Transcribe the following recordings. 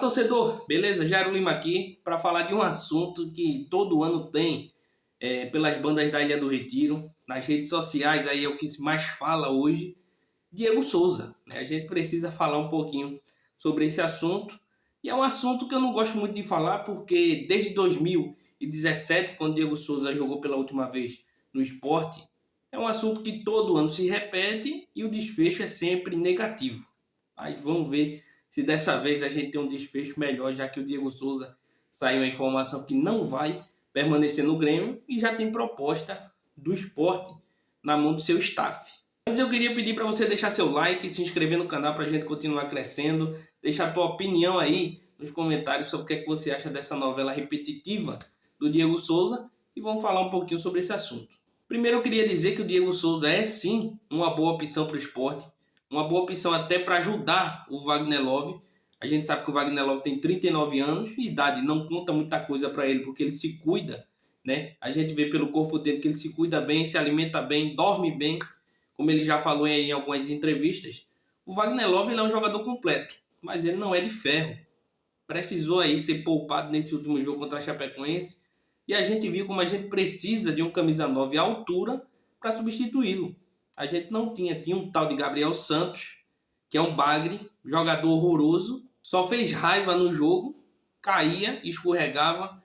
torcedor, beleza? Jairo Lima aqui para falar de um assunto que todo ano tem pelas bandas da Ilha do Retiro. Nas redes sociais aí é o que se mais fala hoje, Diego Souza, né? A gente precisa falar um pouquinho sobre esse assunto. E é um assunto que eu não gosto muito de falar porque desde 2017, quando Diego Souza jogou pela última vez no Sport, é um assunto que todo ano se repete e o desfecho é sempre negativo. Aí vamos ver se dessa vez a gente tem um desfecho melhor, já que o Diego Souza saiu a informação que não vai permanecer no Grêmio e já tem proposta do Sport na mão do seu staff. Antes eu queria pedir para você deixar seu like e se inscrever no canal para a gente continuar crescendo. Deixar a tua opinião aí nos comentários sobre o que é que você acha dessa novela repetitiva do Diego Souza e vamos falar um pouquinho sobre esse assunto. Primeiro eu queria dizer que o Diego Souza é sim uma boa opção para o Sport, uma boa opção até para ajudar o Wagner Love. A gente sabe que o Wagner Love tem 39 anos e idade não conta muita coisa para ele, porque ele se cuida, né? A gente vê pelo corpo dele que ele se cuida bem, se alimenta bem, dorme bem, como ele já falou em algumas entrevistas. O Wagner Love ele é um jogador completo, mas ele não é de ferro. Precisou aí ser poupado nesse último jogo contra a Chapecoense e a gente viu como a gente precisa de um camisa 9 à altura para substituí-lo. A gente não tinha um tal de Gabriel Santos, que é um bagre, jogador horroroso, só fez raiva no jogo, caía, escorregava,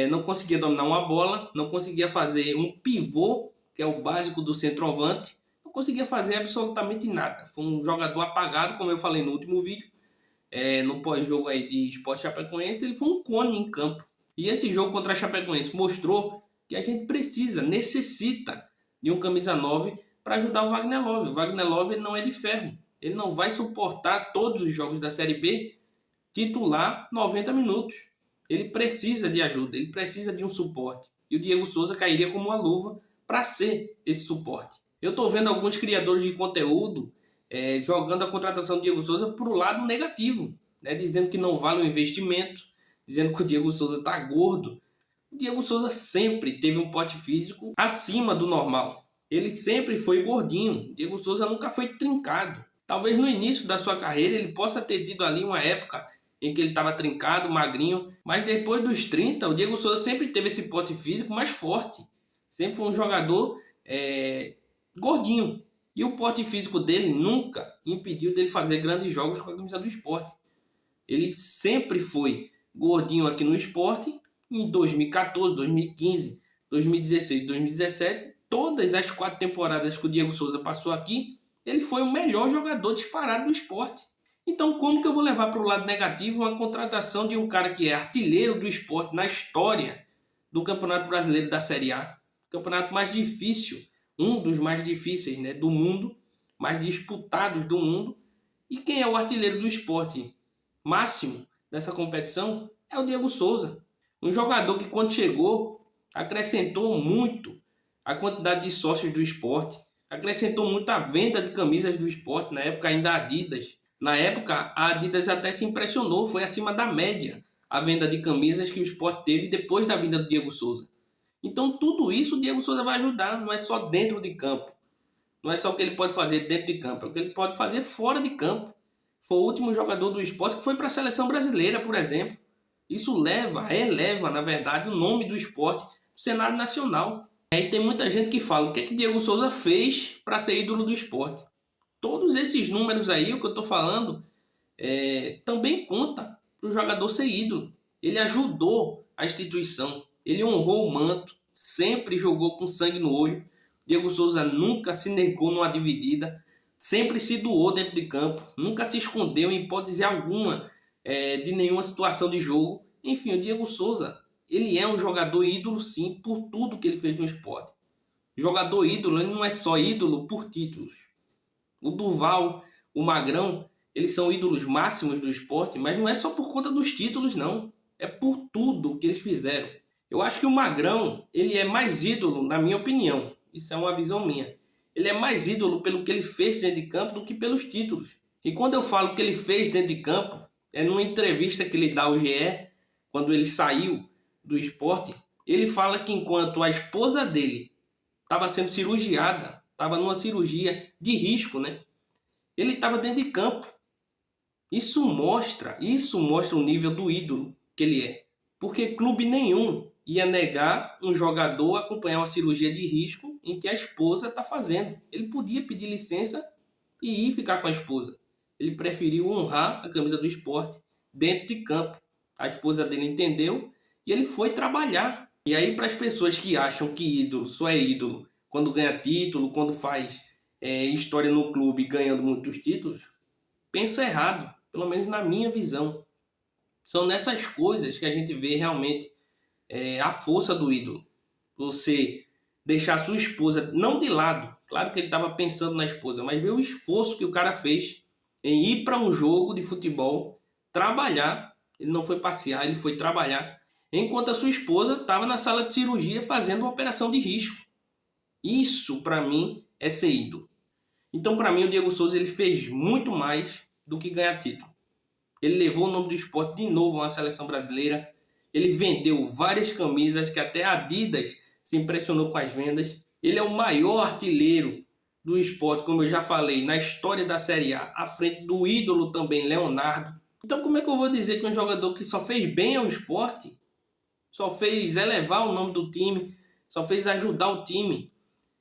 não conseguia dominar uma bola, não conseguia fazer um pivô, que é o básico do centroavante, não conseguia fazer absolutamente nada. Foi um jogador apagado, como eu falei no último vídeo, no pós-jogo aí de Sport Chapecoense, ele foi um cone em campo. E esse jogo contra a Chapecoense mostrou que a gente necessita de um camisa 9 para ajudar o Wagner Love. O Wagner Love ele não é de ferro. Ele não vai suportar todos os jogos da Série B titular 90 minutos. Ele precisa de ajuda, ele precisa de um suporte. E o Diego Souza cairia como uma luva para ser esse suporte. Eu estou vendo alguns criadores de conteúdo jogando a contratação do Diego Souza para o lado negativo, né? Dizendo que não vale o investimento, dizendo que o Diego Souza está gordo. O Diego Souza sempre teve um porte físico acima do normal. Ele sempre foi gordinho. O Diego Souza nunca foi trincado. Talvez no início da sua carreira ele possa ter tido ali uma época em que ele estava trincado, magrinho. Mas depois dos 30, o Diego Souza sempre teve esse porte físico mais forte. Sempre foi um jogador gordinho. E o porte físico dele nunca impediu dele fazer grandes jogos com a camisa do Sport. Ele sempre foi gordinho aqui no Sport. Em 2014, 2015, 2016, 2017, todas as 4 temporadas que o Diego Souza passou aqui, ele foi o melhor jogador disparado do Sport. Então, como que eu vou levar para o lado negativo uma contratação de um cara que é artilheiro do Sport na história do Campeonato Brasileiro da Série A? Campeonato mais difícil, um dos mais difíceis, né, do mundo, mais disputados do mundo. E quem é o artilheiro do Sport máximo dessa competição é o Diego Souza. Um jogador que quando chegou acrescentou muito a quantidade de sócios do Sport, acrescentou muito a venda de camisas do Sport, na época ainda a Adidas. Na época a Adidas até se impressionou, foi acima da média a venda de camisas que o Sport teve depois da vinda do Diego Souza. Então tudo isso o Diego Souza vai ajudar, não é só dentro de campo. Não é só o que ele pode fazer dentro de campo, é o que ele pode fazer fora de campo. Foi o último jogador do Sport que foi para a seleção brasileira, por exemplo. Isso eleva, na verdade, o nome do Sport no cenário nacional. E tem muita gente que fala o que é que Diego Souza fez para ser ídolo do Sport. Todos esses números aí, o que eu estou falando, também conta para o jogador ser ídolo. Ele ajudou a instituição, ele honrou o manto, sempre jogou com sangue no olho. Diego Souza nunca se negou numa dividida, sempre se doou dentro de campo, nunca se escondeu em hipótese alguma de nenhuma situação de jogo. Enfim, o Diego Souza, ele é um jogador ídolo sim, por tudo que ele fez no Sport. Jogador ídolo, ele não é só ídolo por títulos. O Duval, o Magrão, eles são ídolos máximos do Sport, mas não é só por conta dos títulos não, é por tudo que eles fizeram. Eu acho que o Magrão, ele é mais ídolo, na minha opinião, isso é uma visão minha, ele é mais ídolo pelo que ele fez dentro de campo do que pelos títulos. E quando eu falo que ele fez dentro de campo, é numa entrevista que ele dá ao GE, quando ele saiu do Sport, ele fala que enquanto a esposa dele estava sendo cirurgiada, estava numa cirurgia de risco, né? Ele estava dentro de campo. Isso mostra o nível do ídolo que ele é. Porque clube nenhum ia negar um jogador acompanhar uma cirurgia de risco em que a esposa está fazendo. Ele podia pedir licença e ir ficar com a esposa. Ele preferiu honrar a camisa do esporte dentro de campo. A esposa dele entendeu e ele foi trabalhar. E aí, para as pessoas que acham que ídolo só é ídolo quando ganha título, quando faz história no clube ganhando muitos títulos, pensa errado, pelo menos na minha visão. São nessas coisas que a gente vê realmente a força do ídolo. Você deixar sua esposa, não de lado, claro que ele estava pensando na esposa, mas ver o esforço que o cara fez em ir para um jogo de futebol, trabalhar. Ele não foi passear, ele foi trabalhar, enquanto a sua esposa estava na sala de cirurgia fazendo uma operação de risco. Isso, para mim, é ser ídolo. Então, para mim, o Diego Souza ele fez muito mais do que ganhar título. Ele levou o nome do esporte de novo à seleção brasileira. Ele vendeu várias camisas que até a Adidas se impressionou com as vendas. Ele é o maior artilheiro do esporte, como eu já falei, na história da Série A, à frente do ídolo também, Leonardo. Então, como é que eu vou dizer que um jogador que só fez bem ao esporte, só fez elevar o nome do time, só fez ajudar o time,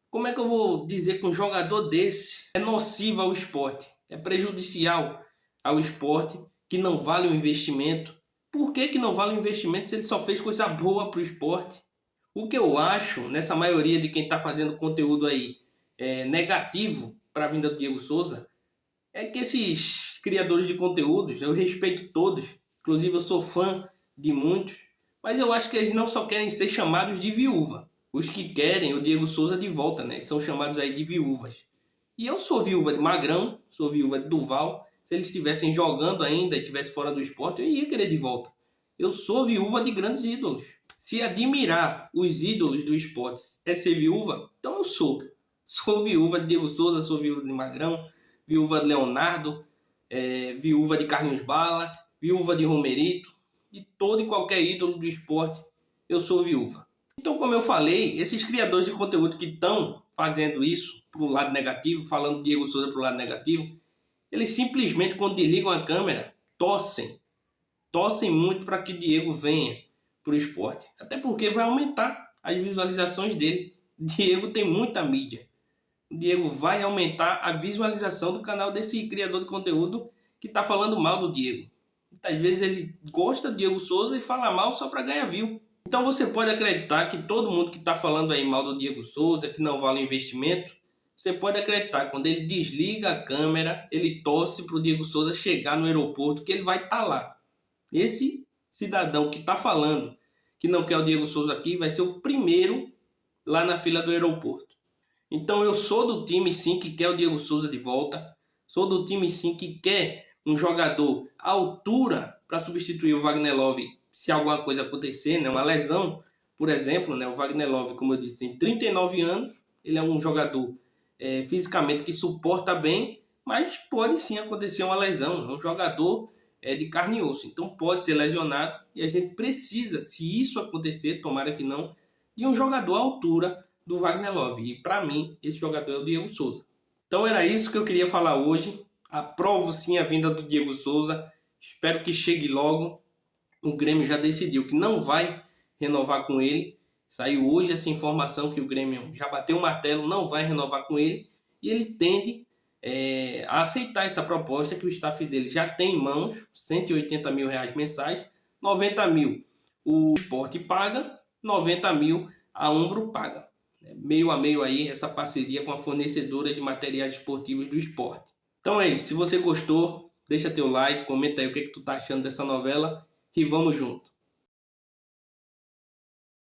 como é que eu vou dizer que um jogador desse é nocivo ao esporte, é prejudicial ao esporte, que não vale o investimento? Por que não vale o investimento se ele só fez coisa boa para o esporte? O que eu acho, nessa maioria de quem está fazendo conteúdo aí negativo para a vinda do Diego Souza, é que esses criadores de conteúdos, eu respeito todos, inclusive eu sou fã de muitos, mas eu acho que eles não só querem ser chamados de viúva. Os que querem o Diego Souza de volta, né? São chamados aí de viúvas. E eu sou viúva de Magrão, sou viúva de Duval. Se eles estivessem jogando ainda e estivessem fora do esporte, eu ia querer de volta. Eu sou viúva de grandes ídolos. Se admirar os ídolos do esporte é ser viúva, então eu sou. Sou viúva de Diego Souza, sou viúva de Magrão, viúva de Leonardo, viúva de Carlinhos Bala, viúva de Romerito, de todo e qualquer ídolo do esporte, eu sou viúva. Então, como eu falei, esses criadores de conteúdo que estão fazendo isso para o lado negativo, falando de Diego Souza para o lado negativo, eles simplesmente, quando desligam a câmera, torcem muito para que Diego venha para o esporte. Até porque vai aumentar as visualizações dele. Diego tem muita mídia. Diego vai aumentar a visualização do canal desse criador de conteúdo que está falando mal do Diego. Muitas vezes ele gosta de Diego Souza e fala mal só para ganhar view. Então você pode acreditar que todo mundo que está falando aí mal do Diego Souza, que não vale o investimento, você pode acreditar, quando ele desliga a câmera, ele torce para o Diego Souza chegar no aeroporto, que ele vai estar lá. Esse cidadão que está falando que não quer o Diego Souza aqui, vai ser o primeiro lá na fila do aeroporto. Então eu sou do time sim que quer o Diego Souza de volta, sou do time sim que quer um jogador à altura para substituir o Wagner Love se alguma coisa acontecer, né? Uma lesão, por exemplo, né? O Wagner Love, como eu disse, tem 39 anos, ele é um jogador fisicamente que suporta bem, mas pode sim acontecer uma lesão, é um jogador de carne e osso, então pode ser lesionado e a gente precisa, se isso acontecer, tomara que não, de um jogador à altura do Wagner Love, e para mim esse jogador é o Diego Souza. Então era isso que eu queria falar hoje. Aprovo sim a vinda do Diego Souza, espero que chegue logo. O Grêmio já decidiu que não vai renovar com ele. Saiu hoje essa informação que o Grêmio já bateu o martelo, não vai renovar com ele. E ele tende a aceitar essa proposta que o staff dele já tem em mãos, R$180 mil mensais, 90 mil o Sport paga, 90 mil a Umbro paga. Meio a meio aí essa parceria com a fornecedora de materiais esportivos do esporte. Então é isso, se você gostou, deixa teu like, comenta aí o que tu tá achando dessa novela e vamos junto.